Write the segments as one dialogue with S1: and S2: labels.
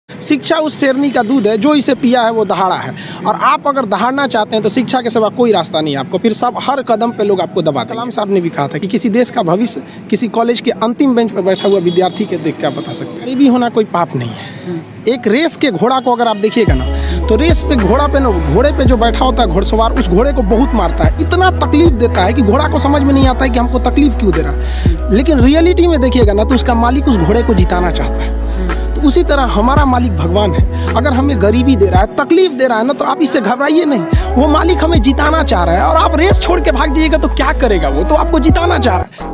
S1: शिक्षा उस शेरनी का दूध है, जो इसे पिया है वो दहाड़ा है। और आप अगर दहाड़ना चाहते हैं तो शिक्षा के सिवा कोई रास्ता नहीं है आपको, फिर सब हर कदम पे लोग आपको दबाते हैं। कलाम साहब ने भी कहा था कि किसी देश का भविष्य किसी कॉलेज के अंतिम बेंच पर बैठा हुआ विद्यार्थी के देख कर बता सकते हैं। गरीबी होना कोई पाप नहीं है। एक रेस के घोड़ा को अगर आप देखिएगा ना, तो रेस पे घोड़ा पे ना, घोड़े पे जो बैठा होता है घुड़सवार, उस घोड़े को बहुत मारता है, इतना तकलीफ देता है कि घोड़ा को समझ में नहीं आता है कि हमको तकलीफ क्यों दे रहा है। लेकिन रियलिटी में देखिएगा ना, तो उसका मालिक उस घोड़े को जिताना चाहता है। तो उसी तरह हमारा मालिक भगवान है। अगर हमें गरीबी दे रहा है, तकलीफ दे रहा है ना, तो आप इससे घबराइए नहीं। वो मालिक हमें जिताना चाह रहा है, और आप रेस छोड़ के भाग जाइएगा तो क्या करेगा? वो तो आपको जिताना चाह रहा है।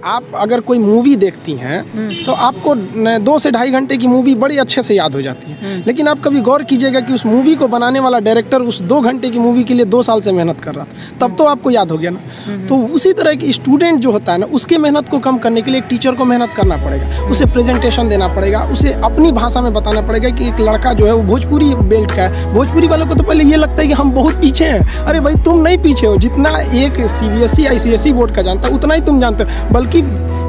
S1: आप अगर कोई मूवी देखती हैं तो आपको 2 से ढाई घंटे की मूवी बड़ी अच्छे से याद हो जाती है। लेकिन आप कभी गौर कीजिएगा कि उस मूवी को बनाने वाला डायरेक्टर उस 2 घंटे की मूवी के लिए 2 साल से मेहनत कर रहा था, तब तो आपको याद हो गया ना। तो उसी तरह की स्टूडेंट जो होता है ना, उसके मेहनत को कम करने के लिए एक टीचर को मेहनत करना पड़ेगा, उसे प्रेजेंटेशन देना पड़ेगा, उसे अपनी भाषा में बताना पड़ेगा कि एक लड़का जो है वो भोजपुरी बेल्ट का है। भोजपुरी वालों को तो पहले ये लगता है कि हम बहुत पीछे हैं। अरे भाई, तुम नहीं पीछे हो, जितना एक CBSE ICSE बोर्ड का जानता है उतना ही तुम जानते हो। बल्कि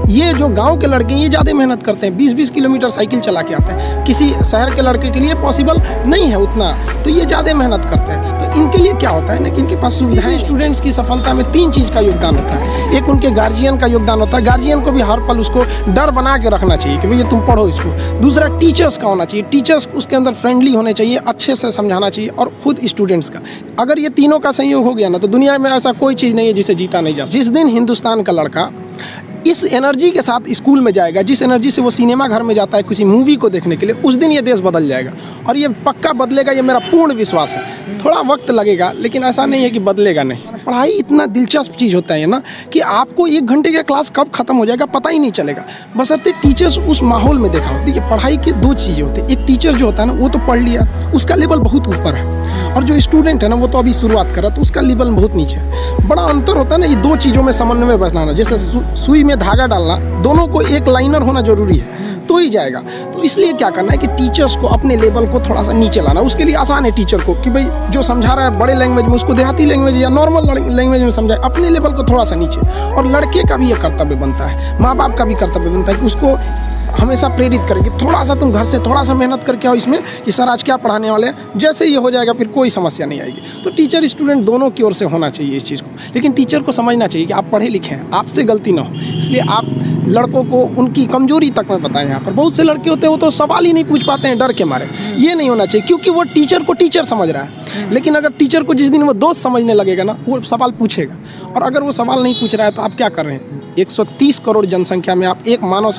S1: ये जो गांव के लड़के ये ज़्यादा मेहनत करते हैं, 20-20 किलोमीटर साइकिल चला के आते हैं। किसी शहर के लड़के के लिए पॉसिबल नहीं है उतना, तो ये ज़्यादा मेहनत करते हैं। तो इनके लिए क्या होता है ना कि इनके पास सुविधाएं। स्टूडेंट्स की सफलता में 3 चीज़ का योगदान होता है। एक उनके गार्जियन का योगदान होता है, गार्जियन को भी हर पल उसको डर बना के रखना चाहिए कि भैया तुम पढ़ो इसको। दूसरा टीचर्स का होना चाहिए, टीचर्स उसके अंदर फ्रेंडली होने चाहिए, अच्छे से समझाना चाहिए, और खुद स्टूडेंट्स का। अगर ये तीनों का संयोग हो गया ना, तो दुनिया में ऐसा कोई चीज़ नहीं है जिसे जीता नहीं जा सकता। जिस दिन हिंदुस्तान का लड़का इस एनर्जी के साथ स्कूल में जाएगा, जिस एनर्जी से वो सिनेमा घर में जाता है किसी मूवी को देखने के लिए, उस दिन ये देश बदल जाएगा। और ये पक्का बदलेगा, ये मेरा पूर्ण विश्वास है। थोड़ा वक्त लगेगा, लेकिन ऐसा नहीं है कि बदलेगा नहीं। पढ़ाई इतना दिलचस्प चीज़ होता है ना कि आपको 1 घंटे का क्लास कब खत्म हो जाएगा पता ही नहीं चलेगा, बशर्ते टीचर्स उस माहौल में देखा हो। देखिए, पढ़ाई की 2 चीज़ें होती हैं। एक टीचर जो होता है ना, वो तो पढ़ लिया, उसका लेवल बहुत ऊपर है, और जो स्टूडेंट है ना, वो तो अभी शुरुआत कर रहा है, तो उसका लेवल बहुत नीचे है। बड़ा अंतर होता है ना ये 2 चीज़ों में समन्वय बनाना। जैसे सुई में धागा डालना, दोनों को एक लाइनर होना जरूरी है, तो ही जाएगा। तो इसलिए क्या करना है कि टीचर्स को अपने लेवल को थोड़ा सा नीचे लाना। उसके लिए आसान है टीचर को कि भाई जो समझा रहा है बड़े लैंग्वेज में, उसको देहाती लैंग्वेज या नॉर्मल लैंग्वेज में समझाए, अपने लेवल को थोड़ा सा नीचे। और लड़के का भी ये कर्तव्य बनता है, माँ बाप का भी कर्तव्य बनता है कि उसको हमेशा प्रेरित करेंगे, थोड़ा सा तुम घर से थोड़ा सा मेहनत करके आओ इसमें कि सर आज क्या पढ़ाने वाले हैं। जैसे ये हो जाएगा फिर कोई समस्या नहीं आएगी। तो टीचर स्टूडेंट दोनों की ओर से होना चाहिए इस चीज़ को। लेकिन टीचर को समझना चाहिए कि आप पढ़े लिखे हैं, आपसे गलती ना हो, इसलिए आप लड़कों को उनकी कमजोरी तक में बताएं। यहाँ पर बहुत से लड़के होते हैं, वो तो सवाल ही नहीं पूछ पाते हैं डर के मारे। ये नहीं होना चाहिए, क्योंकि वो टीचर को टीचर समझ रहा है। लेकिन अगर टीचर को जिस दिन वो दोस्त समझने लगेगा ना, वो सवाल पूछेगा। और अगर वो सवाल नहीं पूछ रहा है तो आप क्या कर रहे हैं? 130 करोड़ जनसंख्या में आप एक मानव